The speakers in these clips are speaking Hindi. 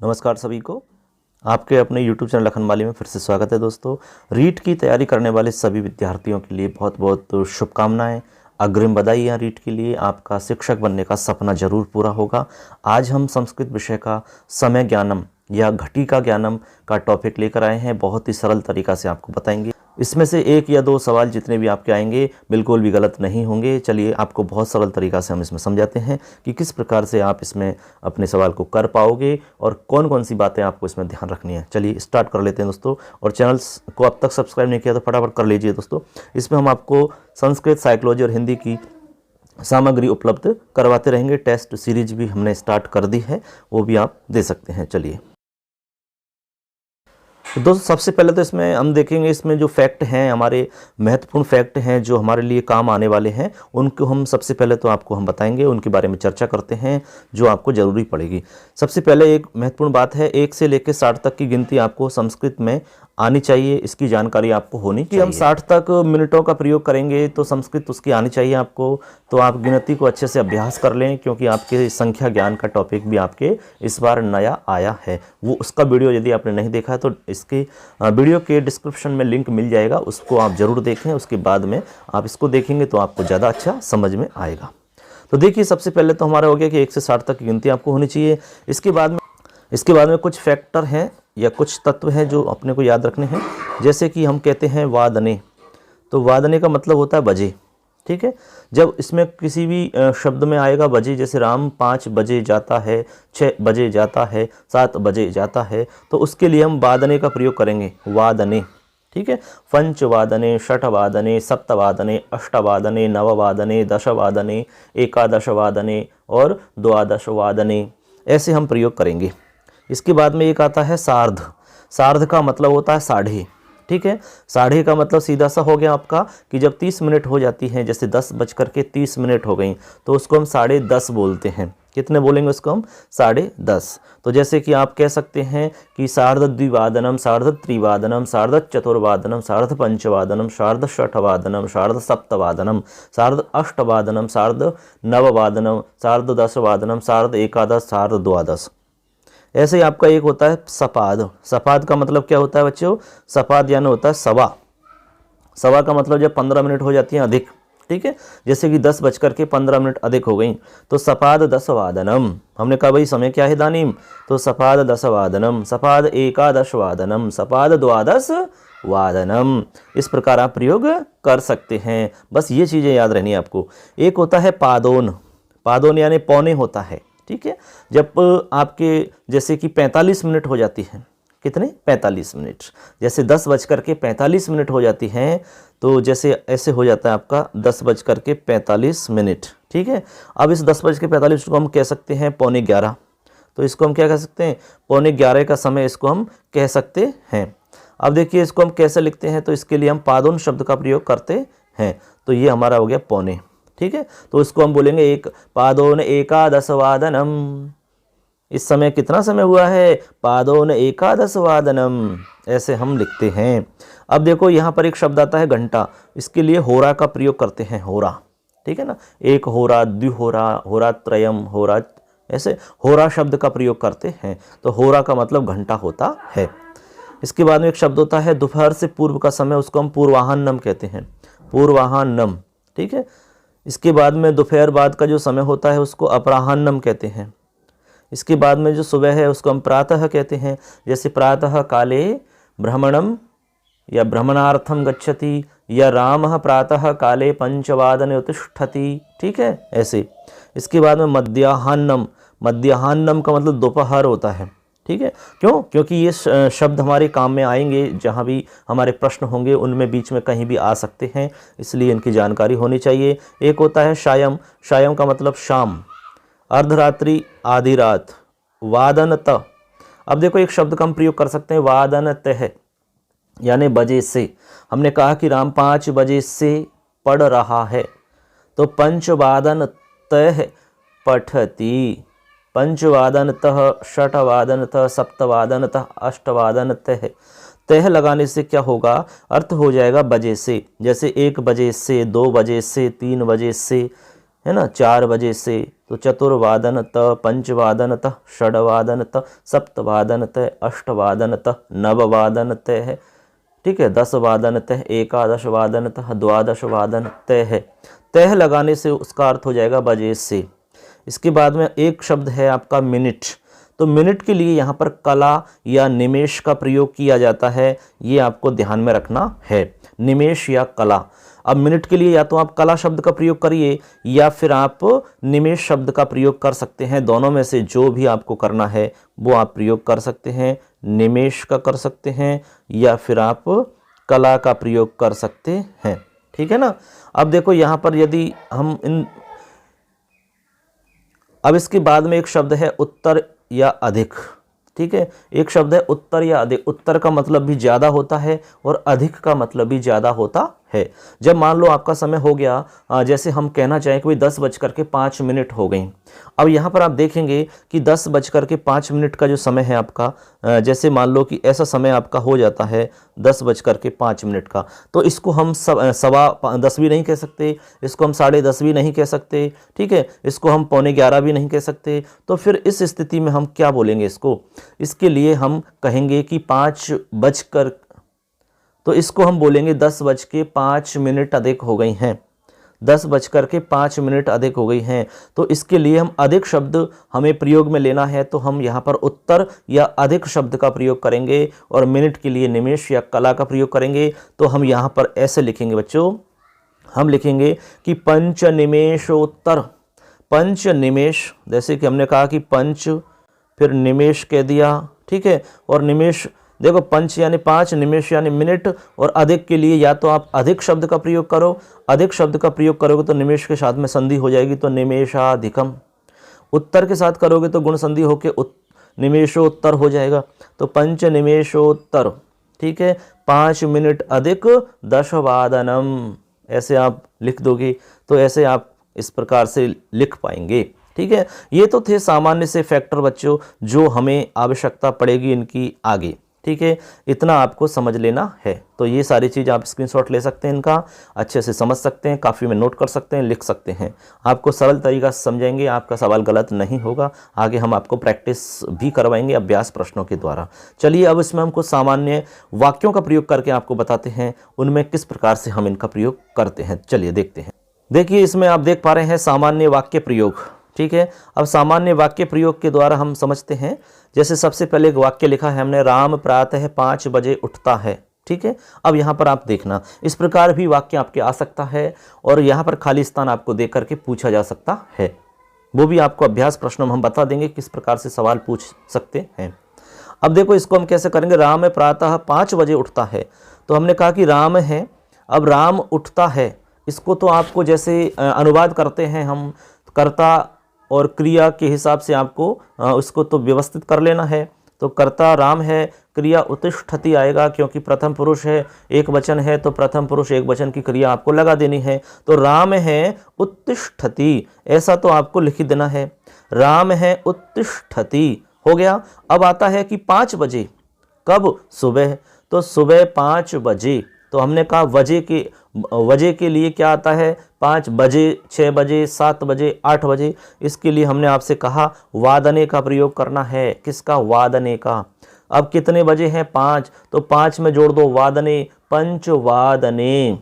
नमस्कार सभी को। आपके अपने YouTube चैनल लखनमाली में फिर से स्वागत है दोस्तों। रीट की तैयारी करने वाले सभी विद्यार्थियों के लिए बहुत बहुत शुभकामनाएं, अग्रिम बधाइयाँ। रीट के लिए आपका शिक्षक बनने का सपना जरूर पूरा होगा। आज हम संस्कृत विषय का समय ज्ञानम या घटिका ज्ञानम का टॉपिक लेकर आए हैं। बहुत ही सरल तरीका से आपको बताएंगे। इसमें से एक या दो सवाल जितने भी आपके आएंगे बिल्कुल भी गलत नहीं होंगे। चलिए आपको बहुत सरल तरीका से हम इसमें समझाते हैं कि किस प्रकार से आप इसमें अपने सवाल को कर पाओगे और कौन कौन सी बातें आपको इसमें ध्यान रखनी है। चलिए स्टार्ट कर लेते हैं दोस्तों। और चैनल को अब तक सब्सक्राइब नहीं किया तो फटाफट कर लीजिए दोस्तों। इसमें हम आपको संस्कृत, साइकोलॉजी और हिंदी की सामग्री उपलब्ध करवाते रहेंगे। टेस्ट सीरीज भी हमने स्टार्ट कर दी है, वो भी आप दे सकते हैं। चलिए तो दोस्तों सबसे पहले तो इसमें हम देखेंगे, इसमें जो फैक्ट हैं, हमारे महत्वपूर्ण फैक्ट हैं जो हमारे लिए काम आने वाले हैं, उनको हम सबसे पहले तो आपको हम बताएंगे, उनके बारे में चर्चा करते हैं जो आपको ज़रूरी पड़ेगी। सबसे पहले एक महत्वपूर्ण बात है, 1 से लेकर 60 तक की गिनती आपको संस्कृत में आनी चाहिए। इसकी जानकारी आपको होनी चाहिए। हम 60 तक मिनटों का प्रयोग करेंगे तो संस्कृत उसकी आनी चाहिए आपको। तो आप गिनती को अच्छे से अभ्यास कर लें, क्योंकि आपके संख्या ज्ञान का टॉपिक भी आपके इस बार नया आया है। वो उसका वीडियो यदि आपने नहीं देखा है तो इसके वीडियो के डिस्क्रिप्शन में लिंक मिल जाएगा, उसको आप ज़रूर देखें। उसके बाद में आप इसको देखेंगे तो आपको ज़्यादा अच्छा समझ में आएगा। तो देखिए सबसे पहले तो हमारा हो गया कि 1 से 60 तक की गिनती आपको होनी चाहिए। इसके बाद में कुछ फैक्टर हैं या कुछ तत्व हैं जो अपने को याद रखने हैं। जैसे कि हम कहते हैं वादने, तो वादने का मतलब होता है बजे। ठीक है, जब इसमें किसी भी शब्द में आएगा बजे, जैसे राम 5 बजे जाता है, 6 बजे जाता है, 7 बजे जाता है, तो उसके लिए हम वादने का प्रयोग करेंगे, वादने। ठीक है, पंचवादने, षठवादने, सप्तवादने, अष्टवादने, नववादने, दशवादने, एकादशवादने और द्वादशवादने, ऐसे हम प्रयोग करेंगे। इसके बाद में एक आता है सार्ध। सार्ध का मतलब होता है साढ़े। ठीक है, साढ़े का मतलब सीधा सा हो गया आपका कि जब 30 मिनट हो जाती हैं, जैसे 10:30 हो गई, तो उसको हम 10:30 बोलते हैं। कितने बोलेंगे उसको हम? 10:30। तो जैसे कि आप कह सकते हैं कि सार्धद्विवादनम, सार्धत्रिवादनम, सार्धचतुर्वादनम, सार्धपंचवादनम, सार्धषठवादनम, सार्धसप्तवादनम, सार्धअष्टवादनम, सार्धनववादनम, सार्धदशवादनम, सार्धएकादश, सार्धद्वादश। ऐसे ही आपका एक होता है सपाद। सपाद का मतलब क्या होता है बच्चों? सपाद यानी होता है सवा। सवा का मतलब जब 15 मिनट हो जाती हैं अधिक। ठीक है, जैसे कि 10:15 अधिक हो गई तो सपाद 10वादनम। हमने कहा भाई समय क्या है दानिम, तो सपाद 10वादनम, सपाद एकादशवादनम, सपाद द्वादशवादनम। इस प्रकार आप प्रयोग कर सकते हैं। बस ये चीज़ें याद रहनी है आपको। एक होता है पादोन। पादोन यानी पौने होता है। ठीक है, जब आपके जैसे कि 45 मिनट हो जाती हैं, कितने? 45 मिनट। जैसे 10:45 हो जाती हैं, तो जैसे ऐसे हो जाता है आपका 10:45। ठीक है, अब इस 10:45 को हम कह सकते हैं 11:15। तो इसको हम क्या कह सकते हैं? 11:15 का समय इसको हम कह सकते हैं। अब देखिए इसको हम कैसे लिखते हैं, तो इसके लिए हम पादोन शब्द का प्रयोग करते हैं। तो ये हमारा हो गया पौने। ठीक है, तो इसको हम बोलेंगे एक पादोन एकादशवादनम। इस समय कितना समय हुआ है? पादोन एकादशवादनम। ऐसे हम लिखते हैं। अब देखो यहाँ पर एक शब्द आता है घंटा। इसके लिए होरा का प्रयोग करते हैं, होरा। ठीक है ना, एक होरा, द्विहोरा, होरात्रयम, होरा, ऐसे होरा शब्द का प्रयोग करते हैं। तो होरा का मतलब घंटा होता है। इसके बाद में एक शब्द होता है दोपहर से पूर्व का समय, उसको हम पूर्वाह्नम कहते हैं, पूर्वाह्नम। ठीक है, इसके बाद में दोपहर बाद का जो समय होता है उसको अपराह्नम कहते हैं। इसके बाद में जो सुबह है उसको हम प्रातः कहते हैं। जैसे प्रातः काले भ्रमणम या भ्रमणार्थम गच्छति, या रामः प्रातः काले 5 उत्तिष्ठति। ठीक है, ऐसे। इसके बाद में मध्याह्नम। मध्याह्नम का मतलब दोपहर होता है। ठीक है, क्यों? क्योंकि ये शब्द हमारे काम में आएंगे, जहाँ भी हमारे प्रश्न होंगे उनमें बीच में कहीं भी आ सकते हैं, इसलिए इनकी जानकारी होनी चाहिए। एक होता है शायम। शायम का मतलब शाम, अर्धरात्रि, आधी रात, वादनत। अब देखो एक शब्द का हम प्रयोग कर सकते हैं वादनतः, यानी बजे से। हमने कहा कि राम 5 बजे से पढ़ रहा है, तो पंचवादनतः पठति। पंचवादनतः, षठवादनतः, सप्तवादनतः, अष्टवादनतः। तह लगाने से क्या होगा? अर्थ हो जाएगा बजे से। जैसे 1 बजे से, 2 बजे से, 3 बजे से, है ना, 4 बजे से, तो चतुर्वादनतः, पंचवादनतः, षड्वादनतः, सप्तवादनतः, अष्टवादनतः, नववादनतः है, ठीक है, 10 वादनतः, 11 वादनतः, 12 वादनतः है। तह लगाने से उसका अर्थ हो जाएगा बजे से। इसके बाद में एक शब्द है आपका मिनट। तो मिनट के लिए यहाँ पर कला या निमेष का प्रयोग किया जाता है, ये आपको ध्यान में रखना है, निमेष या कला। अब मिनट के लिए या तो आप कला शब्द का प्रयोग करिए या फिर आप निमेष शब्द का प्रयोग कर सकते हैं। दोनों में से जो भी आपको करना है वो आप प्रयोग कर सकते हैं। निमेष का कर सकते हैं या फिर आप कला का प्रयोग कर सकते हैं, ठीक है ना। अब देखो यहाँ पर यदि हम अब इसके बाद में एक शब्द है उत्तर या अधिक, ठीक है। एक शब्द है उत्तर या अधिक। उत्तर का मतलब भी ज़्यादा होता है और अधिक का मतलब भी ज़्यादा होता है। जब मान लो आपका समय हो गया, जैसे हम कहना चाहें कि भाई 10:05 हो गई। अब यहाँ पर आप देखेंगे कि 10:05 का जो समय है आपका, जैसे मान लो कि ऐसा समय आपका हो जाता है 10:05 का, तो इसको हम 10:15 भी नहीं कह सकते, इसको हम 10:30 भी नहीं कह सकते, ठीक है, इसको हम 11:15 भी नहीं कह सकते। तो फिर इस स्थिति में हम क्या बोलेंगे इसको? इसके लिए हम कहेंगे कि 5 तो इसको हम बोलेंगे 10:05 अधिक हो गई हैं, 10:05 अधिक हो गई हैं। तो इसके लिए हम अधिक शब्द हमें प्रयोग में लेना है, तो हम यहाँ पर उत्तर या अधिक शब्द का प्रयोग करेंगे और मिनट के लिए निमेष या कला का प्रयोग करेंगे। तो हम यहाँ पर ऐसे लिखेंगे बच्चों, हम लिखेंगे कि पंचनिमेषोत्तर। पंचनिमेष, जैसे कि हमने कहा कि पंच फिर निमेष कह दिया, ठीक है, और निमेष देखो, पंच यानी 5, निमेष यानी मिनट, और अधिक के लिए या तो आप अधिक शब्द का प्रयोग करो, अधिक शब्द का प्रयोग करोगे तो निमेष के साथ में संधि हो जाएगी, तो निमेषाधिकम। उत्तर के साथ करोगे तो गुण संधि होके निमेषोत्तर हो जाएगा, तो पंच निमेषोत्तर, ठीक है। 5 मिनट अधिक 10 वादनम, ऐसे आप लिख दोगे तो ऐसे आप इस प्रकार से लिख पाएंगे, ठीक है। ये तो थे सामान्य से फैक्टर बच्चों, जो हमें आवश्यकता पड़ेगी इनकी आगे, ठीक है। इतना आपको समझ लेना है। तो ये सारी चीज़ आप स्क्रीनशॉट ले सकते हैं, इनका अच्छे से समझ सकते हैं, काफ़ी में नोट कर सकते हैं, लिख सकते हैं। आपको सरल तरीका से समझेंगे, आपका सवाल गलत नहीं होगा। आगे हम आपको प्रैक्टिस भी करवाएंगे अभ्यास प्रश्नों के द्वारा। चलिए अब इसमें हम कुछ सामान्य वाक्यों का प्रयोग करके आपको बताते हैं, उनमें किस प्रकार से हम इनका प्रयोग करते हैं। चलिए देखते हैं। देखिए इसमें आप देख पा रहे हैं सामान्य वाक्य प्रयोग, ठीक है। अब सामान्य वाक्य प्रयोग के द्वारा हम समझते हैं। जैसे सबसे पहले एक वाक्य लिखा है हमने, राम प्रातः 5 बजे उठता है, ठीक है। अब यहाँ पर आप देखना, इस प्रकार भी वाक्य आपके आ सकता है और यहाँ पर खाली स्थान आपको देख करके पूछा जा सकता है। वो भी आपको अभ्यास प्रश्नों में हम बता देंगे किस प्रकार से सवाल पूछ सकते हैं। अब देखो इसको हम कैसे करेंगे, राम प्रातः 5 बजे उठता है। तो हमने कहा कि राम है, अब राम उठता है, इसको तो आपको जैसे अनुवाद करते हैं हम, कर्ता और क्रिया के हिसाब से आपको उसको तो व्यवस्थित कर लेना है। तो कर्ता राम है, क्रिया उत्तिष्ठति आएगा, क्योंकि प्रथम पुरुष है, एक वचन है, तो प्रथम पुरुष एक वचन की क्रिया आपको लगा देनी है। तो राम है उत्तिष्ठति, ऐसा तो आपको लिख देना है, राम है उत्तिष्ठति, हो गया। अब आता है कि 5 बजे, कब? सुबह, तो सुबह 5 बजे। तो हमने कहा वजह के लिए क्या आता है? 5 बजे, 6 बजे, 7 बजे, 8 बजे। इसके लिए हमने आपसे कहा वादने का प्रयोग करना है। किसका? वादने का। अब कितने बजे हैं? 5, तो 5 में जोड़ दो वादने, पंचवादने।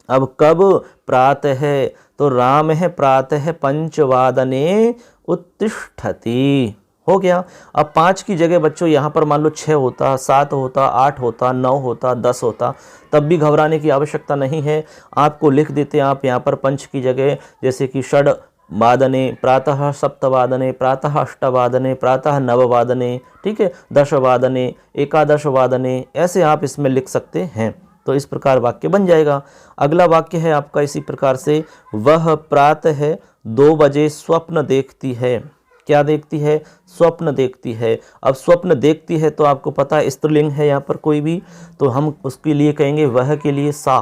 अब कब? प्रातः है, तो राम है प्रातः 5 वादने उत्तिष्ठति, हो गया। अब 5 की जगह बच्चों यहाँ पर मान लो 6 होता, 7 होता, 8 होता, 9 होता, 10 होता, तब भी घबराने की आवश्यकता नहीं है। आपको लिख देते हैं आप यहाँ पर पंच की जगह, जैसे कि षड वादने, प्रातः सप्तवादने, प्रातः अष्टवादने, प्रातः नववादने, ठीक है, 10 वादने, 11 वादने, ऐसे आप इसमें लिख सकते हैं। तो इस प्रकार वाक्य बन जाएगा। अगला वाक्य है आपका इसी प्रकार से, वह प्रातः 2 बजे स्वप्न देखती है। क्या देखती है? स्वप्न देखती है। अब स्वप्न देखती है तो आपको पता है स्त्रीलिंग है यहाँ पर कोई भी, तो हम उसके लिए कहेंगे वह के लिए सा,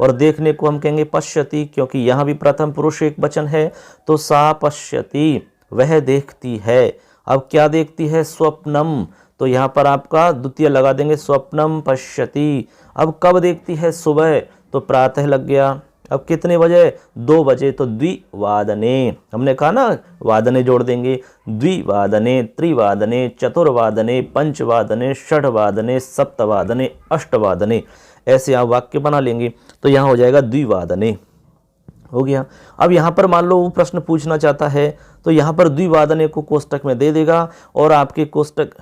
और देखने को हम कहेंगे पश्यति, क्योंकि यहाँ भी प्रथम पुरुष एक वचन है, तो सा पश्यति, वह देखती है। अब क्या देखती है? स्वप्नम, तो यहाँ पर आपका द्वितीय लगा देंगे, स्वप्नम पश्यति। अब कब देखती है? सुबह, तो प्रातः लग गया, अब कितने बजे? 2 बजे, तो द्विवादने, हमने कहा ना वादने जोड़ देंगे। द्विवादने, त्रिवादने, चतुर्वादने, पंचवादने, षड्वादने, सप्तवादने, अष्टवादने, ऐसे आप वाक्य बना लेंगे। तो यहाँ हो जाएगा द्विवादने, हो गया। अब यहाँ पर मान लो वो प्रश्न पूछना चाहता है तो यहाँ पर द्विवादने को कोष्टक में दे देगा और आपके कोष्टक,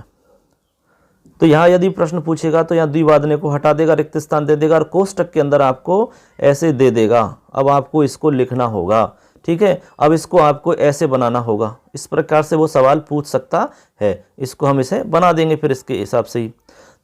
तो यहाँ यदि प्रश्न पूछेगा तो यहाँ द्विवादने को हटा देगा, रिक्त स्थान दे देगा और कोष्टक के अंदर आपको ऐसे दे देगा। अब आपको इसको लिखना होगा, ठीक है। अब इसको आपको ऐसे बनाना होगा, इस प्रकार से वो सवाल पूछ सकता है। इसको हम इसे बना देंगे फिर इसके हिसाब से ही,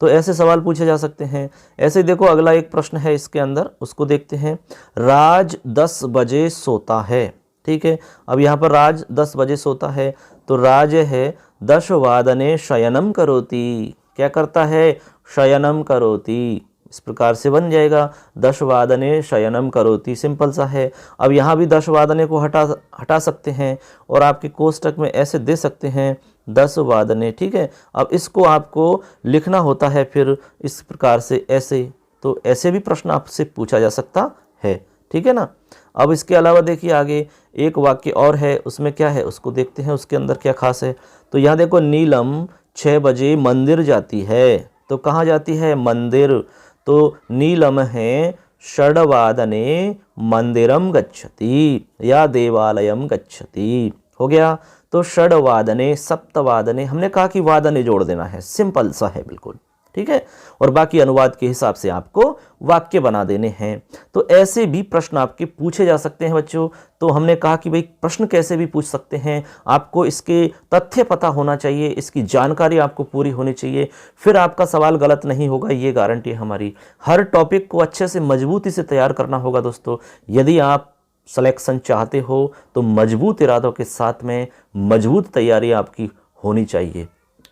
तो ऐसे सवाल पूछे जा सकते हैं। ऐसे देखो अगला एक प्रश्न है इसके अंदर, उसको देखते हैं। राज 10 बजे सोता है, ठीक है। अब यहाँ पर राज 10 बजे सोता है, तो राज है 10 वादने शयनम करोति, क्या करता है? शयनम करोति, इस प्रकार से बन जाएगा 10 वादने शयनम करोति, सिंपल सा है। अब यहाँ भी 10 वादने को हटा सकते हैं और आपके कोष्टक में ऐसे दे सकते हैं 10 वादने, ठीक है। अब इसको आपको लिखना होता है फिर इस प्रकार से ऐसे, तो ऐसे भी प्रश्न आपसे पूछा जा सकता है, ठीक है ना। अब इसके अलावा देखिए आगे एक वाक्य और है, उसमें क्या है उसको देखते हैं, उसके अंदर क्या खास है। तो यहाँ देखो नीलम 6 बजे मंदिर जाती है, तो कहाँ जाती है? मंदिर। तो नीलम है षड्वादने मंदिरम गच्छति या देवालयम गच्छति, हो गया। तो षड्वादने, सप्तवादने, हमने कहा कि वादने जोड़ देना है, सिंपल सा है बिल्कुल, ठीक है। और बाकी अनुवाद के हिसाब से आपको वाक्य बना देने हैं। तो ऐसे भी प्रश्न आपके पूछे जा सकते हैं बच्चों। तो हमने कहा कि भाई प्रश्न कैसे भी पूछ सकते हैं, आपको इसके तथ्य पता होना चाहिए, इसकी जानकारी आपको पूरी होनी चाहिए, फिर आपका सवाल गलत नहीं होगा, ये गारंटी है हमारी। हर टॉपिक को अच्छे से मजबूती से तैयार करना होगा दोस्तों। यदि आप सिलेक्शन चाहते हो तो मजबूत इरादों के साथ में मजबूत तैयारी आपकी होनी चाहिए,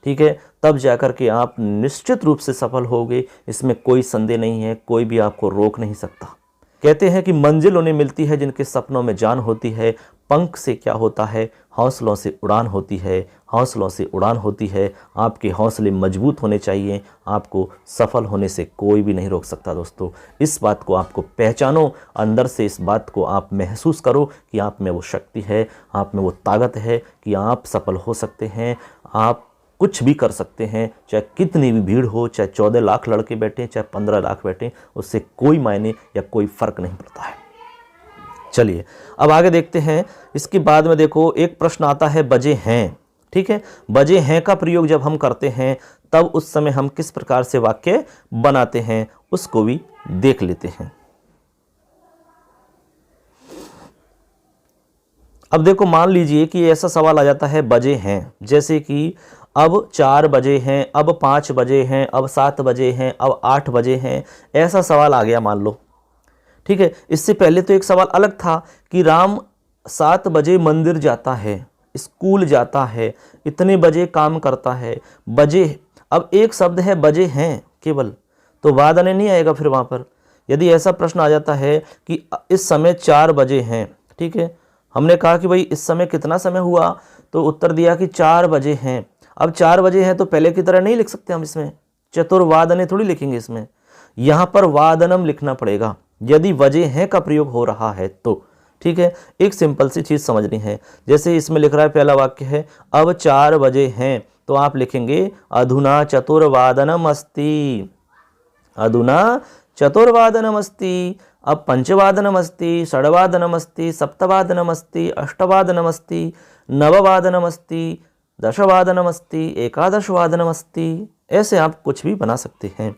ठीक है। तब जाकर के आप निश्चित रूप से सफल होगे, इसमें कोई संदेह नहीं है, कोई भी आपको रोक नहीं सकता। कहते हैं कि मंजिल उन्हें मिलती है जिनके सपनों में जान होती है, पंख से क्या होता है? हौसलों से उड़ान होती है, हौसलों से उड़ान होती है। आपके हौसले मजबूत होने चाहिए, आपको सफल होने से कोई भी नहीं रोक सकता दोस्तों। इस बात को आपको पहचानो, अंदर से इस बात को आप महसूस करो कि आप में वो शक्ति है, आप में वो ताकत है कि आप सफल हो सकते हैं, आप कुछ भी कर सकते हैं। चाहे कितनी भी भीड़ हो, चाहे 14 लाख लड़के बैठे, चाहे 15 लाख बैठे, उससे कोई मायने या कोई फर्क नहीं पड़ता है। चलिए अब आगे देखते हैं। इसके बाद में देखो एक प्रश्न आता है बजे हैं, ठीक है। बजे हैं का प्रयोग जब हम करते हैं तब उस समय हम किस प्रकार से वाक्य बनाते हैं उसको भी देख लेते हैं। अब देखो मान लीजिए कि ऐसा सवाल आ जाता है बजे हैं, जैसे कि अब 4 बजे हैं, अब 5 बजे हैं, अब 7 बजे हैं, अब 8 बजे हैं, ऐसा सवाल आ गया मान लो, ठीक है। इससे पहले तो एक सवाल अलग था कि राम 7 बजे मंदिर जाता है, स्कूल जाता है, इतने बजे काम करता है, बजे। अब एक शब्द है बजे हैं केवल, तो वादने नहीं आएगा फिर वहाँ पर। यदि ऐसा प्रश्न आ जाता है कि इस समय 4 बजे हैं, ठीक है, हमने कहा कि भाई इस समय कितना समय हुआ, तो उत्तर दिया कि 4 बजे हैं। अब 4 बजे हैं तो पहले की तरह नहीं लिख सकते हम, इसमें चतुर्वादने थोड़ी लिखेंगे, इसमें यहाँ पर वादनम लिखना पड़ेगा यदि बजे हैं का प्रयोग हो रहा है तो, ठीक है। एक सिंपल सी चीज़ समझनी है, जैसे इसमें लिख रहा है पहला वाक्य है अब 4 बजे हैं, तो आप लिखेंगे अधुना चतुर्वादनम अस्ति, अधुना चतुर्वादनम अस्ति। अब पंचवादनम अस्ति, षड्वादनम अस्ति, सप्तवादनम अस्ति, अष्टवादनम अस्ति, नववादनम अस्ति, दशवादनम अस्ति, एकादशवादनम अस्ति, ऐसे आप कुछ भी बना सकते हैं।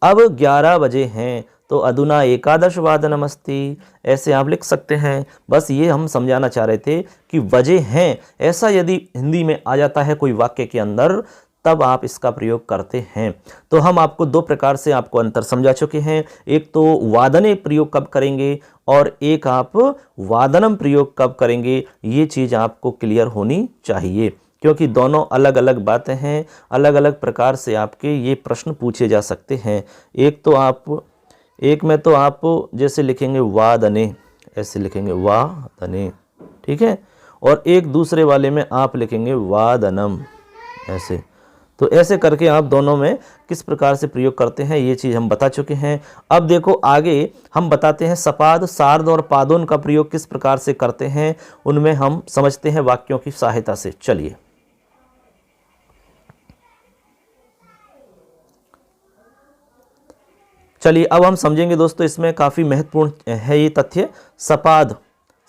अब 11 बजे हैं तो अधुना एकादशवादनम अस्ति, ऐसे आप लिख सकते हैं। बस ये हम समझाना चाह रहे थे कि बजे हैं ऐसा यदि हिंदी में आ जाता है कोई वाक्य के अंदर तब आप इसका प्रयोग करते हैं। तो हम आपको 2 प्रकार से आपको अंतर समझा चुके हैं, एक तो वादने प्रयोग कब करेंगे और एक आप वादनम प्रयोग कब करेंगे, ये चीज़ आपको क्लियर होनी चाहिए, क्योंकि दोनों अलग अलग बातें हैं, अलग अलग प्रकार से आपके ये प्रश्न पूछे जा सकते हैं। एक में तो आप जैसे लिखेंगे वादने, ऐसे लिखेंगे वादने, ठीक है, और एक दूसरे वाले में आप लिखेंगे वादनम, ऐसे। तो ऐसे करके आप दोनों में किस प्रकार से प्रयोग करते हैं ये चीज़ हम बता चुके हैं। अब देखो आगे हम बताते हैं सपाद, सार्ध और पादोन का प्रयोग किस प्रकार से करते हैं, उनमें हम समझते हैं वाक्यों की सहायता से। चलिए अब हम समझेंगे दोस्तों, इसमें काफ़ी महत्वपूर्ण है ये तथ्य। सपाद,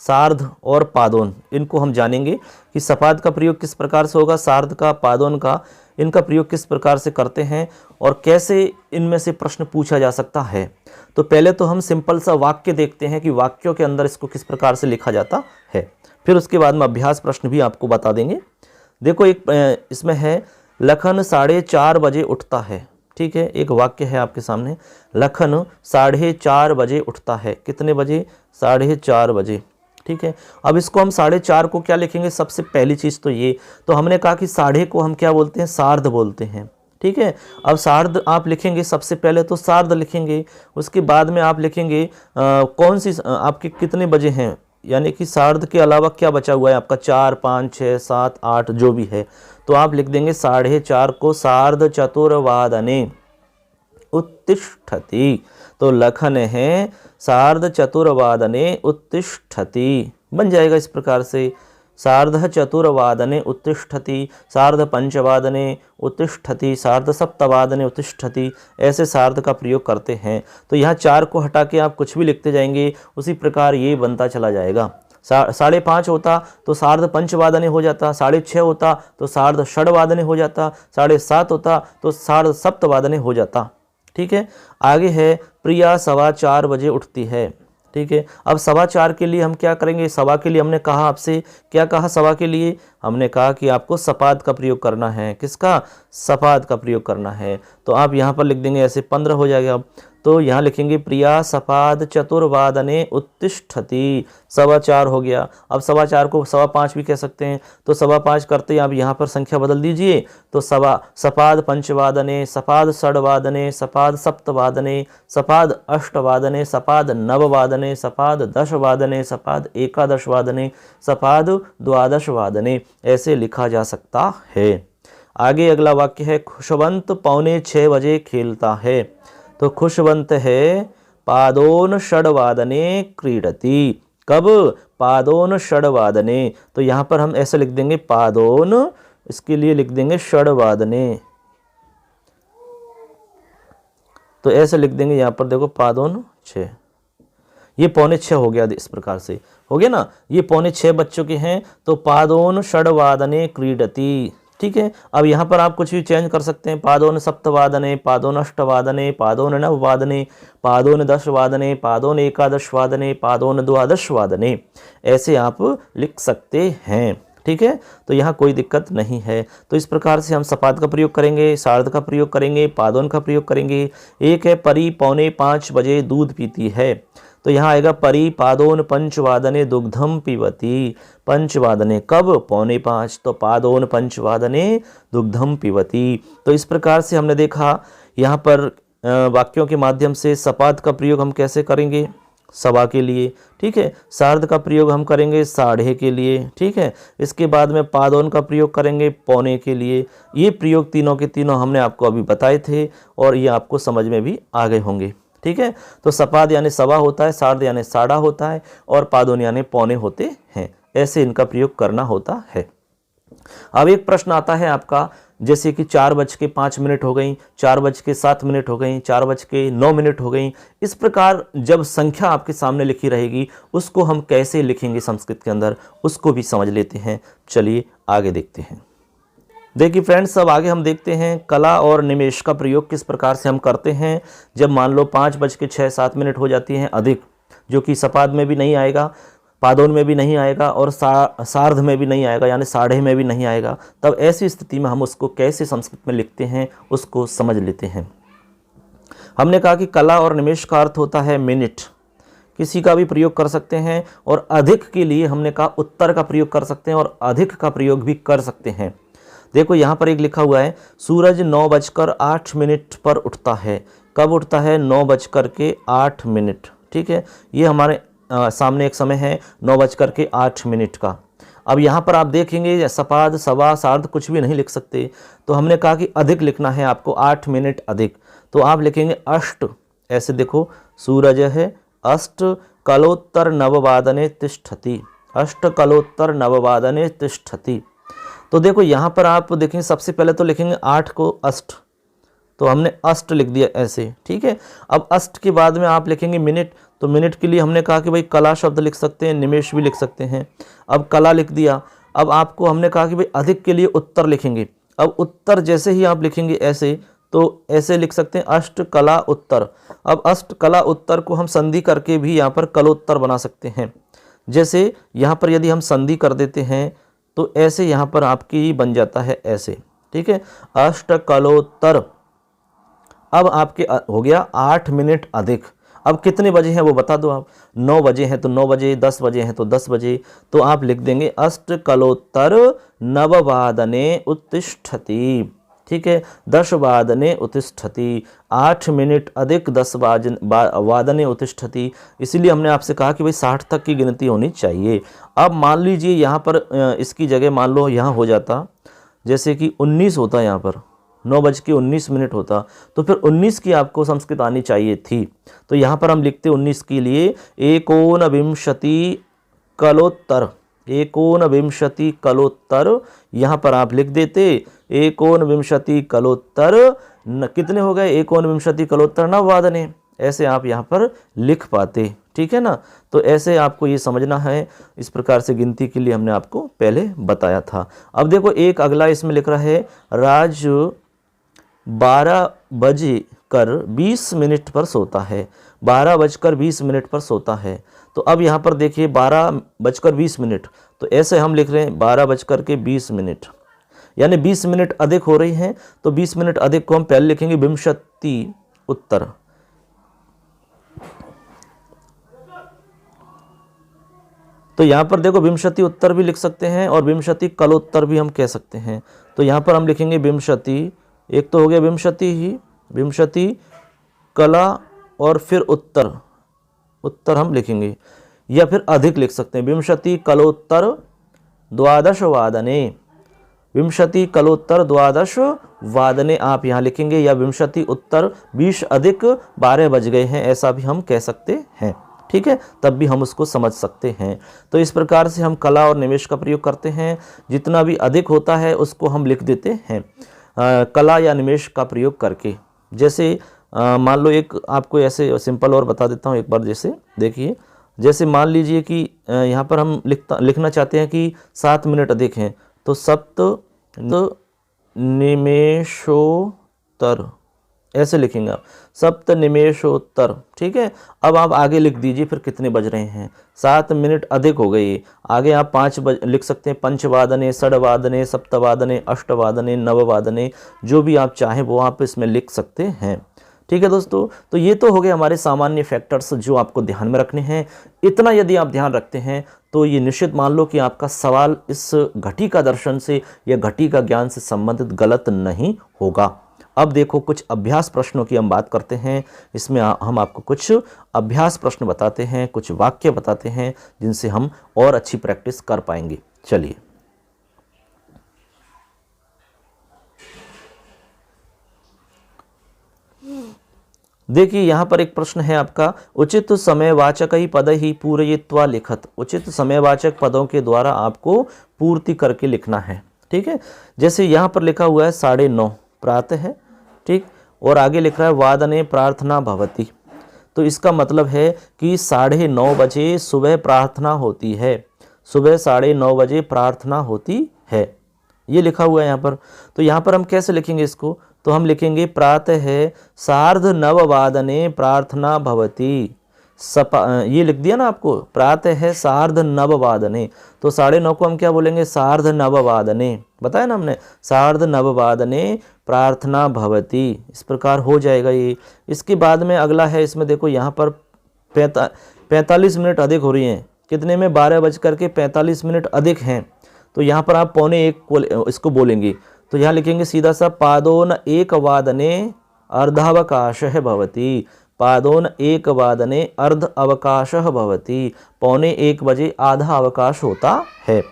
सार्ध और पादोन, इनको हम जानेंगे कि सपाद का प्रयोग किस प्रकार से होगा, सार्ध का, पादोन का, इनका प्रयोग किस प्रकार से करते हैं और कैसे इनमें से प्रश्न पूछा जा सकता है। तो पहले तो हम सिंपल सा वाक्य देखते हैं कि वाक्यों के अंदर इसको किस प्रकार से लिखा जाता है, फिर उसके बाद में अभ्यास प्रश्न भी आपको बता देंगे। देखो एक इसमें है, लखन 4:30 बजे उठता है। ठीक है, एक वाक्य है आपके सामने, लखन 4:30 बजे उठता है। कितने बजे? 4:30 बजे। ठीक है, अब इसको हम 4:30 को क्या लिखेंगे? सबसे पहली चीज़ तो ये, तो हमने कहा कि साढ़े को हम क्या बोलते हैं? सार्ध बोलते हैं। ठीक है, अब सार्ध आप लिखेंगे, सबसे पहले तो सार्ध लिखेंगे, उसके बाद में आप लिखेंगे कौन सी आपके कितने बजे हैं, यानी कि सार्ध के अलावा क्या बचा हुआ है आपका, 4, 5, 6, 7, 8 जो भी है, तो आप लिख देंगे 4:30 को सार्ध चतुर्वादने उत्तिष्ठति। तो लखन है सार्ध चतुर्वादने उत्तिष्ठति, बन जाएगा इस प्रकार से, सार्ध चतुर्वादने उत्तिष्ठति, सार्ध पंचवादने उत्तिष्ठति, सार्ध सप्तवादने उत्तिष्ठति, ऐसे सार्ध का प्रयोग करते हैं। तो यहाँ 4 को हटा के आप कुछ भी लिखते जाएंगे, उसी प्रकार ये बनता चला जाएगा। 5:30 होता तो सार्ध पंचवादने हो जाता, 6:30 होता तो सार्ध षड्वादने हो जाता, 7:30 होता तो सार्ध सप्तवादने हो जाता। ठीक है, आगे है प्रिया 4:15 बजे उठती है। ठीक है, अब 4:15 के लिए हम क्या करेंगे? सवा के लिए हमने कहा आपसे, क्या कहा सवा के लिए? हमने कहा कि आपको सपाद का प्रयोग करना है। किसका? सपाद का प्रयोग करना है। तो आप यहाँ पर लिख देंगे, ऐसे 15 हो जाएगा। अब तो यहाँ लिखेंगे प्रिया सपाद चतुर्वादने उत्तिष्ठति, 4:15 हो गया। अब 4:15 को 5:15 भी कह सकते हैं, तो 5:15 करते ही आप यहाँ पर संख्या बदल दीजिए, तो सपाद पंचवादने, सपाद षड्वादने, सपाद सप्तवादने, सपाद अष्टवादने, सपाद नववादने, सपाद 10 वादने, सपाद 11 वादने, सपाद 12 वादने, ऐसे लिखा जा सकता है। आगे अगला वाक्य है, खुशवंत 5:45 बजे खेलता है। तो खुशवंत है पादोन षड्वादने क्रीडति। कब? पादोन षड्वादने। तो यहाँ पर हम ऐसे लिख देंगे पादोन, इसके लिए लिख देंगे षड्वादने, तो ऐसे लिख देंगे यहाँ पर, देखो पादोन 6, ये 5:45 हो गया, इस प्रकार से हो गया ना, ये 5:45 बच्चों के हैं, तो पादोन षड्वादने क्रीडति। ठीक है, अब यहाँ पर आप कुछ भी चेंज कर सकते हैं, पादोन सप्तवादने, पादोन अष्टवादने, पादोन नववादने, पादोन 10 वादने, पादोन 11 वादने, पादोन 12 वादने, ऐसे आप लिख सकते हैं। ठीक है, तो यहाँ कोई दिक्कत नहीं है। तो इस प्रकार से हम सपाद का प्रयोग करेंगे, सार्ध का प्रयोग करेंगे, पादोन का प्रयोग करेंगे। एक है परी 4:45 बजे दूध पीती है। तो यहाँ आएगा परी पादोन पंचवादने दुग्धम पीवती। पंचवादने कब? 4:45, तो पादोन पंचवादने दुग्धम पीवती। तो इस प्रकार से हमने देखा यहाँ पर वाक्यों के माध्यम से सपाद का प्रयोग हम कैसे करेंगे? सवा के लिए। ठीक है, सार्ध का प्रयोग हम करेंगे 1:30 के लिए। ठीक है, इसके बाद में पादोन का प्रयोग करेंगे 1:45 के लिए। ये प्रयोग तीनों के तीनों हमने आपको अभी बताए थे और ये आपको समझ में भी आ गए होंगे। ठीक है, तो सपाद यानी सवा होता है, सार्ध यानी 1:30 होता है और पादोन यानी 1:45 होते हैं। ऐसे इनका प्रयोग करना होता है। अब एक प्रश्न आता है आपका, जैसे कि 4:05 हो गई, 4:07 हो गई, 4:09 हो गई। इस प्रकार जब संख्या आपके सामने लिखी रहेगी, उसको हम कैसे लिखेंगे संस्कृत के अंदर, उसको भी समझ लेते हैं। चलिए आगे देखते हैं। देखिए फ्रेंड्स, अब आगे हम देखते हैं कला और निमेश का प्रयोग किस प्रकार से हम करते हैं। जब मान लो 5:06-7 हो जाती हैं अधिक, जो कि सपाद में भी नहीं आएगा, पादोन में भी नहीं आएगा और सार्ध में भी नहीं आएगा, यानी 1:30 में भी नहीं आएगा, तब ऐसी स्थिति में हम उसको कैसे संस्कृत में लिखते हैं उसको समझ लेते हैं। हमने कहा कि कला और निमेश का अर्थ होता है मिनट, किसी का भी प्रयोग कर सकते हैं, और अधिक के लिए हमने कहा उत्तर का प्रयोग कर सकते हैं और अधिक का प्रयोग भी कर सकते हैं। देखो यहाँ पर एक लिखा हुआ है, सूरज 9:08 पर उठता है। कब उठता है? 9:08। ठीक है, ये हमारे सामने एक समय है 9:08 का। अब यहाँ पर आप देखेंगे सपाद, सवा, सार्ध कुछ भी नहीं लिख सकते, तो हमने कहा कि अधिक लिखना है आपको, 8 मिनट अधिक, तो आप लिखेंगे अष्ट, ऐसे देखो सूरज है, अष्ट कलोत्तर नववादने तिष्ठति, अष्ट कलोत्तर नववादने तिष्ठति। तो देखो यहाँ पर आप देखेंगे सबसे पहले तो लिखेंगे 8 को अष्ट, तो हमने अष्ट लिख दिया ऐसे, ठीक है। अब अष्ट के बाद में आप लिखेंगे मिनट, तो मिनट के लिए हमने कहा कि भाई कला शब्द लिख सकते हैं, निमेष भी लिख सकते हैं। अब कला लिख दिया। अब आपको हमने कहा कि भाई अधिक के लिए उत्तर लिखेंगे। अब उत्तर जैसे ही आप लिखेंगे ऐसे, तो ऐसे लिख सकते हैं अष्ट कला उत्तर। अब अष्ट कला उत्तर को हम संधि करके भी यहाँ पर कलोत्तर बना सकते हैं। जैसे यहाँ पर यदि हम संधि कर देते हैं तो ऐसे यहाँ पर आपकी बन जाता है ऐसे, ठीक है, अष्ट कलोत्तर। अब आपके हो गया 8 मिनट अधिक। अब कितने बजे हैं वो बता दो आप, 9 बजे हैं तो 9 बजे, 10 बजे हैं तो 10 बजे, तो आप लिख देंगे अष्ट कलोत्तर नववादने उत्तिष्ठति, ठीक है, 10 वादने उत्तिष्ठति, 8 मिनट अधिक 10 वादने उत्तिष्ठति। इसीलिए हमने आपसे कहा कि भाई 60 तक की गिनती होनी चाहिए। अब मान लीजिए यहाँ पर इसकी जगह मान लो यहाँ हो जाता जैसे कि 19 होता, यहाँ पर 9:19 होता, तो फिर 19 की आपको संस्कृत आनी चाहिए थी। तो यहाँ पर हम लिखते 19 के लिए एकोनविंशति कलोत्तर, एकोनविंशति कलोत्तर, यहाँ पर आप लिख देते एकोनविंशति कलोत्तर कितने हो गए, एकोनविंशति कलोत्तर नववादने, ऐसे आप यहाँ पर लिख पाते, ठीक है ना। तो ऐसे आपको ये समझना है, इस प्रकार से गिनती के लिए हमने आपको पहले बताया था। अब देखो एक अगला इसमें लिख रहा है राज 12:20 पर सोता है, 12:20 पर सोता है। तो अब यहाँ पर देखिए 12:20, तो ऐसे हम लिख रहे हैं 12:20, यानी 20 मिनट अधिक हो रही हैं, तो 20 मिनट अधिक को हम पहले लिखेंगे विंशति उत्तर, तो यहाँ पर देखो विंशति उत्तर भी लिख सकते हैं और विंशति कलोत्तर भी हम कह सकते हैं। तो यहाँ पर हम लिखेंगे विंशति, एक तो हो गया विंशति ही, विंशति कला और फिर उत्तर, उत्तर हम लिखेंगे, या फिर अधिक लिख सकते हैं विंशति कलोत्तर 12 वादने, विंशति कलोत्तर 12 वादने आप यहाँ लिखेंगे, या विंशति उत्तर 20 अधिक 12 बज गए हैं, ऐसा भी हम कह सकते हैं, ठीक है, तब भी हम उसको समझ सकते हैं। तो इस प्रकार से हम कला और निमेष का प्रयोग करते हैं, जितना भी अधिक होता है उसको हम लिख देते हैं कला या निमेष का प्रयोग करके। जैसे मान लो एक आपको ऐसे सिंपल और बता देता हूँ एक बार, जैसे देखिए, जैसे मान लीजिए कि यहाँ पर हम लिखना चाहते हैं कि 7 मिनट अधिक हैं, तो सप्त निमेषोत्तर ऐसे लिखेंगे आप, सप्त निमेषोत्तर, ठीक है। अब आप आगे लिख दीजिए फिर कितने बज रहे हैं, 7 मिनट अधिक हो गई। आगे आप 5 लिख सकते हैं, पंचवादने, षड्वादने, सप्तवादने, अष्टवादने, नववादने, जो भी आप चाहें वो आप इसमें लिख सकते हैं, ठीक है दोस्तों। तो ये तो हो गए हमारे सामान्य फैक्टर्स जो आपको ध्यान में रखने हैं। इतना यदि आप ध्यान रखते हैं तो ये निश्चित मान लो कि आपका सवाल इस घटिका दर्शन से या घटिका ज्ञान से संबंधित गलत नहीं होगा। अब देखो कुछ अभ्यास प्रश्नों की हम बात करते हैं। इसमें हम आपको कुछ अभ्यास प्रश्न बताते हैं, कुछ वाक्य बताते हैं जिनसे हम और अच्छी प्रैक्टिस कर पाएंगे। चलिए, देखिए यहाँ पर एक प्रश्न है आपका, उचित समयवाचक ही पद ही पूरयित्वा लिखत। उचित समयवाचक पदों के द्वारा आपको पूर्ति करके लिखना है, ठीक है। जैसे यहाँ पर लिखा हुआ है 9:30 प्रातः है, ठीक, और आगे लिख रहा है वादने प्रार्थना भवति, तो इसका मतलब है कि 9:30 बजे सुबह प्रार्थना होती है, सुबह 9:30 बजे प्रार्थना होती है, ये लिखा हुआ है यहाँ पर। तो यहाँ पर हम कैसे लिखेंगे इसको, तो हम लिखेंगे प्रातः 9:30 प्रार्थना भवति। ये लिख दिया ना आपको, प्रातः 9:30, तो 9:30 को हम क्या बोलेंगे, 9:30, बताया ना हमने, 9:30 प्रार्थना भवति, इस प्रकार हो जाएगा ये। इसके बाद में अगला है, इसमें देखो यहाँ पर 45 मिनट अधिक हो रही हैं, कितने में, 12:45 अधिक हैं, तो यहाँ पर आप 12:45 इसको बोलेंगे। तो यहाँ लिखेंगे सीधा सा, पादोन 1:00 अर्धावकाशः भवति, पादोन 1:00 अर्ध अवकाशः भवति, 12:45 आधा अवकाश होता है।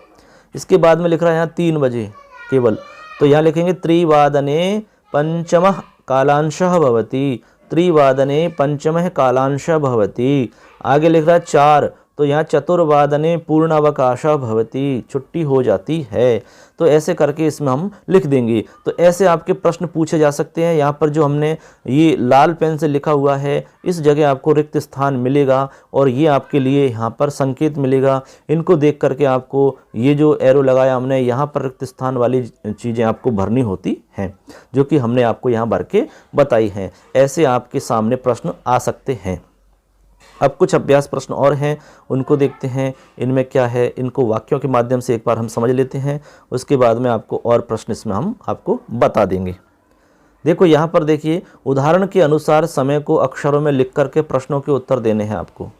इसके बाद में लिख रहा है यहाँ 3 बजे केवल, तो यहाँ लिखेंगे त्रिवादने पंचमः कालांशः भवति, त्रिवादने पंचमः कालांशः भवति। आगे लिख रहा है 4, तो यहाँ चतुर्वादने पूर्णावकाशः भवति, छुट्टी हो जाती है। तो ऐसे करके इसमें हम लिख देंगे। तो ऐसे आपके प्रश्न पूछे जा सकते हैं। यहाँ पर जो हमने ये लाल पेन से लिखा हुआ है, इस जगह आपको रिक्त स्थान मिलेगा और ये आपके लिए यहाँ पर संकेत मिलेगा। इनको देख करके आपको ये जो एरो लगाया हमने, यहाँ पर रिक्त स्थान वाली चीज़ें आपको भरनी होती हैं, जो कि हमने आपको यहाँ भर के बताई हैं। ऐसे आपके सामने प्रश्न आ सकते हैं। अब कुछ अभ्यास प्रश्न और हैं, उनको देखते हैं। इनमें क्या है, इनको वाक्यों के माध्यम से एक बार हम समझ लेते हैं, उसके बाद में आपको और प्रश्न इसमें हम आपको बता देंगे। देखो यहाँ पर देखिए, उदाहरण के अनुसार समय को अक्षरों में लिख करके प्रश्नों के उत्तर देने हैं आपको।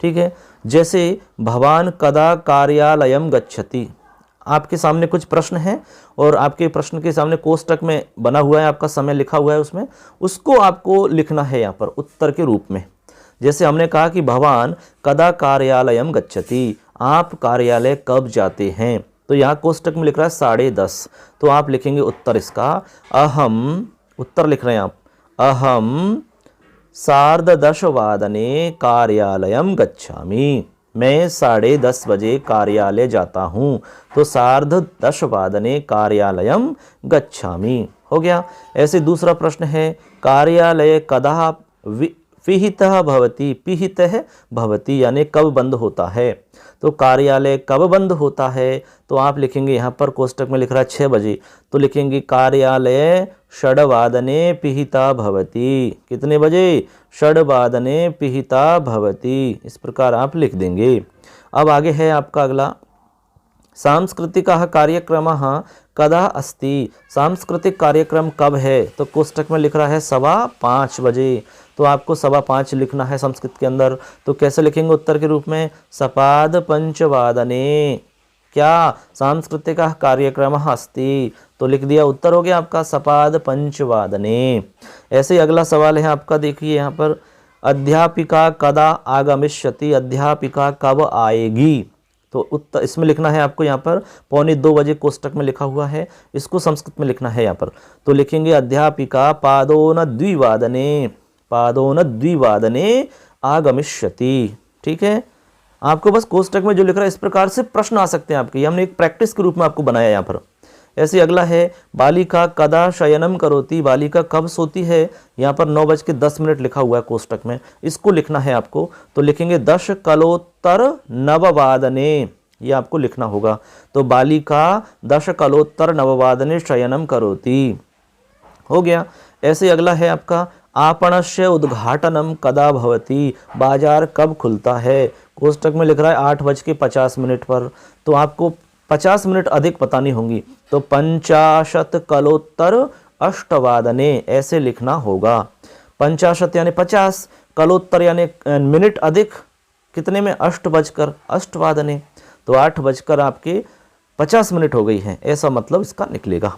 ठीक है, जैसे भवान कदा कार्यालयम गच्छति, आपके सामने कुछ प्रश्न हैं और आपके प्रश्न के सामने कोष्टक में बना हुआ है, आपका समय लिखा हुआ है उसमें, उसको आपको लिखना है यहाँ पर उत्तर के रूप में। जैसे हमने कहा कि भवान कदा कार्यालयम गच्छति, आप कार्यालय कब जाते हैं, तो यहाँ कोष्टक में लिख रहा है 10:30, तो आप लिखेंगे उत्तर इसका अहम, उत्तर लिख रहे हैं आप, अहम 10:30 वादने कार्यालयम गच्छामि, मैं 10:30 बजे कार्यालय जाता हूँ, तो 10:30 वादने कार्यालयम गच्छामि हो गया। ऐसे दूसरा प्रश्न है, कार्यालय कदा पिहितः भवति, पिहितः भवति यानी कब बंद होता है, तो कार्यालय कब बंद होता है, तो आप लिखेंगे यहाँ पर कोष्टक में लिख रहा है 6 बजे, तो लिखेंगे कार्यालय 6:00 पिहिता भवति, कितने बजे, 6:00 पिहिता भवति, इस प्रकार आप लिख देंगे। अब आगे है आपका अगला, सांस्कृतिकः कार्यक्रमः कदा अस्ति, सांस्कृतिक कार्यक्रम कब है, तो कोष्टक में लिख रहा है 5:15 बजे, तो आपको 5:15 लिखना है संस्कृत के अंदर। तो कैसे लिखेंगे उत्तर के रूप में, 7:05 क्या सांस्कृतिकः कार्यक्रमः अस्ति, तो लिख दिया, उत्तर हो गया आपका 7:05। ऐसे ही अगला सवाल है आपका, देखिए यहाँ पर, अध्यापिका कदा आगमिष्यति, अध्यापिका कब आएगी, तो उत्तर इसमें लिखना है आपको यहाँ पर 1:45 बजे कोष्टक में लिखा हुआ है, इसको संस्कृत में लिखना है यहाँ पर, तो लिखेंगे अध्यापिका पादोनद्विवादने, पादोनद्विवादने आगमिष्यति। ठीक है, आपको बस कोष्टक में जो लिख रहा है इस प्रकार से प्रश्न आ सकते हैं आपके, ये हमने एक प्रैक्टिस के रूप में आपको बनाया यहाँ पर। ऐसे अगला है, बालिका कदा शयनम करोति, बालिका कब सोती है, यहाँ पर 9:10 लिखा हुआ है कोष्टक में, इसको लिखना है आपको, तो लिखेंगे 10:09 ये आपको लिखना होगा, तो बालिका 10:09 शयनम करोति हो गया। ऐसे अगला है आपका, आपणस्य उद्घाटनम कदा भवति, बाजार कब खुलता है, कोष्टक में लिख रहा है 8:50 पर, तो आपको 50 मिनट अधिक बतानी होंगी, तो 50:08 ऐसे लिखना होगा। 50 यानी 50, कलोत्तर यानी मिनट अधिक, कितने में, 8:08, तो 8 आपके 50 मिनट हो गई हैं, ऐसा मतलब इसका निकलेगा।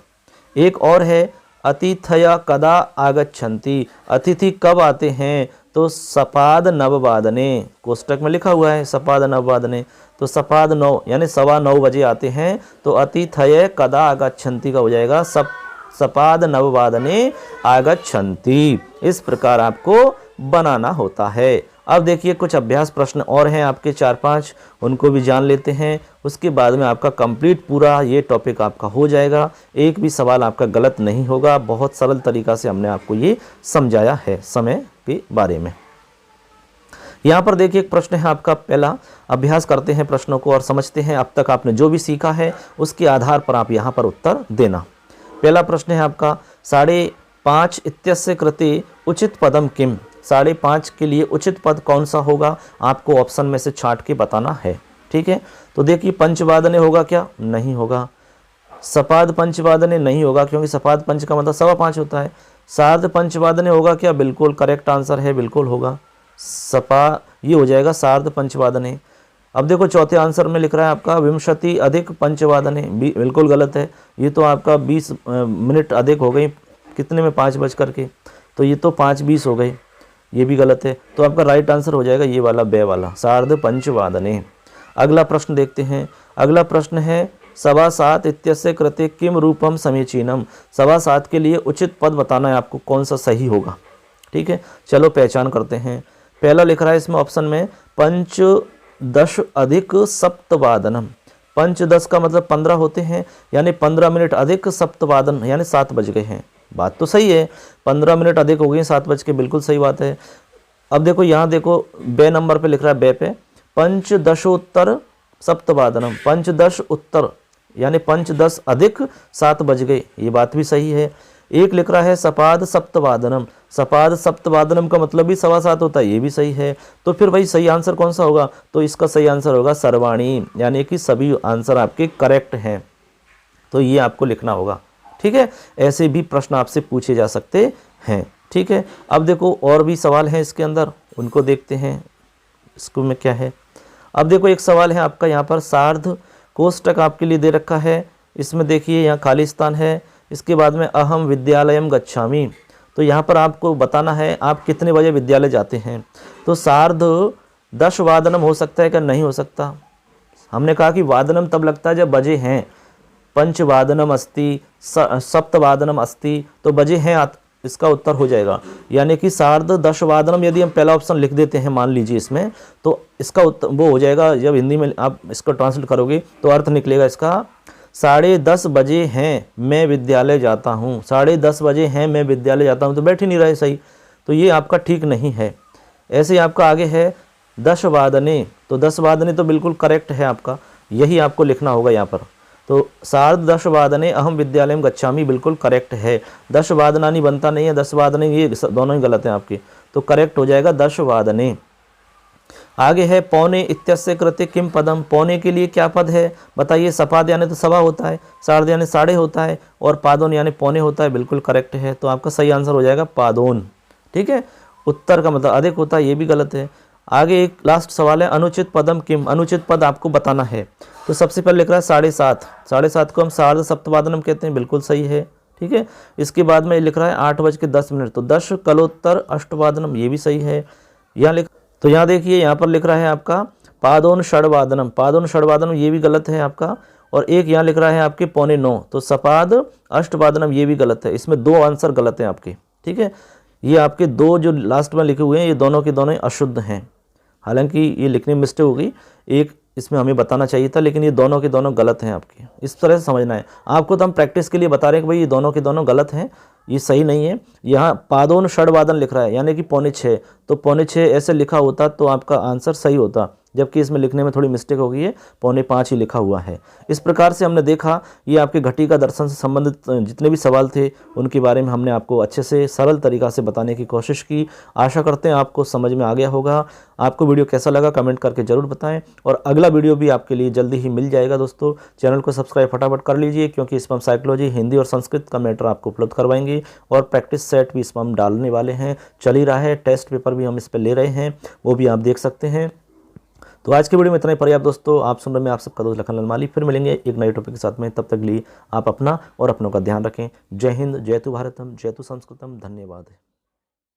एक और है, अतिथय कदा आगच्छन्ति, अतिथि कब आते हैं, तो 7:09 कोष्टक में लिखा हुआ है 7:09, तो 7:09 यानी 9:15 बजे आते हैं, तो अतिथय कदा आगच्छन्ति का हो जाएगा 7:09 आगच्छन्ति। इस प्रकार आपको बनाना होता है। अब देखिए कुछ अभ्यास प्रश्न और हैं आपके 4-5, उनको भी जान लेते हैं, उसके बाद में आपका कंप्लीट पूरा ये टॉपिक आपका हो जाएगा, एक भी सवाल आपका गलत नहीं होगा। बहुत सरल तरीका से हमने आपको ये समझाया है समय के बारे में। यहाँ पर देखिए एक प्रश्न है आपका, पहला अभ्यास करते हैं प्रश्नों को और समझते हैं अब तक आपने जो भी सीखा है उसके आधार पर आप यहाँ पर उत्तर देना। पहला प्रश्न है आपका, 5:30 इत्यस्य कृते उचित पदम किम, 5:30 के लिए उचित पद कौन सा होगा, आपको ऑप्शन में से छांट के बताना है। ठीक है, तो देखिए पंचवादने होगा क्या, नहीं होगा। सपाद पंचवादने नहीं होगा, क्योंकि सपाद पंच का मतलब 5:15 होता है। सार्ध पंचवादने होगा क्या, बिल्कुल करेक्ट आंसर है, बिल्कुल होगा। ये हो जाएगा सार्ध पंचवादने। अब देखो चौथे आंसर में लिख रहा है आपका 20 अधिक पंचवादने, बिल्कुल गलत है, ये तो आपका 20 मिनट अधिक हो गई, कितने में 5 बज करके, तो ये तो 5:20 हो गए, ये भी गलत है। तो आपका राइट आंसर हो जाएगा ये वाला, बे वाला, सार्ध पंचवादने। अगला प्रश्न देखते हैं। अगला प्रश्न है सभासात इत्यस्य कृते किम रूपम समीचीनम। सभासात के लिए उचित पद बताना है आपको, कौन सा सही होगा। ठीक है, चलो पहचान करते हैं। पहला लिख रहा है इसमें ऑप्शन में पंचदश अधिक सप्तवादनम। पंचदश का मतलब 15 होते हैं, यानी 15 मिनट अधिक सप्तवादन यानी 7 बज गए हैं। बात तो सही है, 15 मिनट अधिक हो गए 7 बज के, बिल्कुल सही बात है। अब देखो यहाँ देखो बे नंबर पे लिख रहा है, बे पे पंचदशोत्तर सप्तवादनम। पंचदश उत्तर यानी 5-10 अधिक 7 बज गए, ये बात भी सही है। एक लिख रहा है सपाद सप्तवादनम। सपाद सप्तवादनम का मतलब भी 7:15 होता है, ये भी सही है। तो फिर भाई सही आंसर कौन सा होगा, तो इसका सही आंसर होगा सर्वाणी, यानी कि सभी आंसर आपके करेक्ट हैं। तो ये आपको लिखना होगा। ठीक है, ऐसे भी प्रश्न आपसे पूछे जा सकते हैं। ठीक है, अब देखो और भी सवाल हैं इसके अंदर, उनको देखते हैं इसको में क्या है। अब देखो एक सवाल है आपका यहाँ पर, सार्ध कोष्टक आपके लिए दे रखा है। इसमें देखिए यहाँ खाली स्थान है, इसके बाद में अहम विद्यालयम गच्छामि। तो यहाँ पर आपको बताना है आप कितने बजे विद्यालय जाते हैं। तो सार्ध 10 वादनम हो सकता है क्या, नहीं हो सकता। हमने कहा कि वादनम तब लगता है जब बजे हैं। पंचवादनम अस्ति, सप्तवादनम अस्ति, तो बजे हैं, इसका उत्तर हो जाएगा। यानी कि सार्ध 10 वादनम यदि हम पहला ऑप्शन लिख देते हैं मान लीजिए इसमें, तो इसका उत्तर वो हो जाएगा। जब हिंदी में आप इसको ट्रांसलेट करोगे तो अर्थ निकलेगा इसका 10:30 बजे हैं मैं विद्यालय जाता हूँ। 10:30 बजे हैं मैं विद्यालय जाता हूँ, तो बैठ ही नहीं रहे सही, तो ये आपका ठीक नहीं है। ऐसे ही आपका आगे है 10 वादने, तो 10 वादने तो बिल्कुल करेक्ट है आपका, यही आपको लिखना होगा यहाँ पर। तो सार्ध 10 वादने अहम विद्यालय में गच्छामि बिल्कुल करेक्ट है। 10 वादनानी बनता नहीं है, 10 वादने, ये दोनों ही गलत हैं आपके, तो करेक्ट हो जाएगा 10 वादने। आगे है पौने इत्यस्य कृते किम पदम। पौने के लिए क्या पद है बताइए। सपाद यानी तो सवा होता है, सार्ध यानी 1.5 होता है, और पादोन यानी पौने होता है, बिल्कुल करेक्ट है। तो आपका सही आंसर हो जाएगा पादोन। ठीक है, उत्तर का मतलब अधिक होता है, ये भी गलत है। आगे एक लास्ट सवाल है, अनुचित पदम किम। अनुचित पद आपको बताना है। तो सबसे पहले लिख रहा है 7:30। 7:30 को हम सार्ध सप्तवादनम कहते हैं, बिल्कुल सही है। ठीक है, इसके बाद में लिख रहा है 8:10, तो 10 कलोत्तर अष्टवादनम, ये भी सही है। यहाँ लिख, तो यहाँ देखिए यहाँ पर लिख रहा है आपका पादोन षडवादनम। पादोन षडवादनम ये भी गलत है आपका। और एक यहाँ लिख रहा है आपके 8:45, तो सपाद अष्टवादनम, ये भी गलत है। इसमें 2 आंसर गलत हैं आपके। ठीक है, ये आपके 2 जो लास्ट में लिखे हुए हैं, ये दोनों के दोनों अशुद्ध हैं। हालांकि ये लिखने में मिस्टेक हो गई, एक इसमें हमें बताना चाहिए था, लेकिन ये दोनों के दोनों गलत हैं आपके। इस तरह से समझना है आपको। तो हम प्रैक्टिस के लिए बता रहे हैं कि भाई ये दोनों के दोनों गलत हैं, ये सही नहीं है। यहाँ पादोन षडवादन लिख रहा है, यानी कि 5:45, तो 5:45 ऐसे लिखा होता तो आपका आंसर सही होता, जबकि इसमें लिखने में थोड़ी मिस्टेक हो गई है, 5:45 ही लिखा हुआ है। इस प्रकार से हमने देखा, ये आपके घटिका दर्शन से संबंधित जितने भी सवाल थे उनके बारे में हमने आपको अच्छे से सरल तरीका से बताने की कोशिश की। आशा करते हैं आपको समझ में आ गया होगा। आपको वीडियो कैसा लगा कमेंट करके ज़रूर बताएं, और अगला वीडियो भी आपके लिए जल्दी ही मिल जाएगा। दोस्तों चैनल को सब्सक्राइब फटाफट कर लीजिए, क्योंकि इस पर हम साइकोलॉजी, हिंदी और संस्कृत का मैटर आपको उपलब्ध करवाएंगे, और प्रैक्टिस सेट भी इस पर हम डालने वाले हैं। चल ही रहा है, टेस्ट पेपर भी हम इस पर ले रहे हैं, वो भी आप देख सकते हैं। तो आज की वीडियो में इतना ही पर्याप्त दोस्तों। आप सुन रहे हैं आप सबका दोस्त लखन ललमाली। फिर मिलेंगे एक नए टॉपिक के साथ में, तब तक लिए आप अपना और अपनों का ध्यान रखें। जय हिंद, जय तु भारतम, जय तु संस्कृतम। धन्यवाद।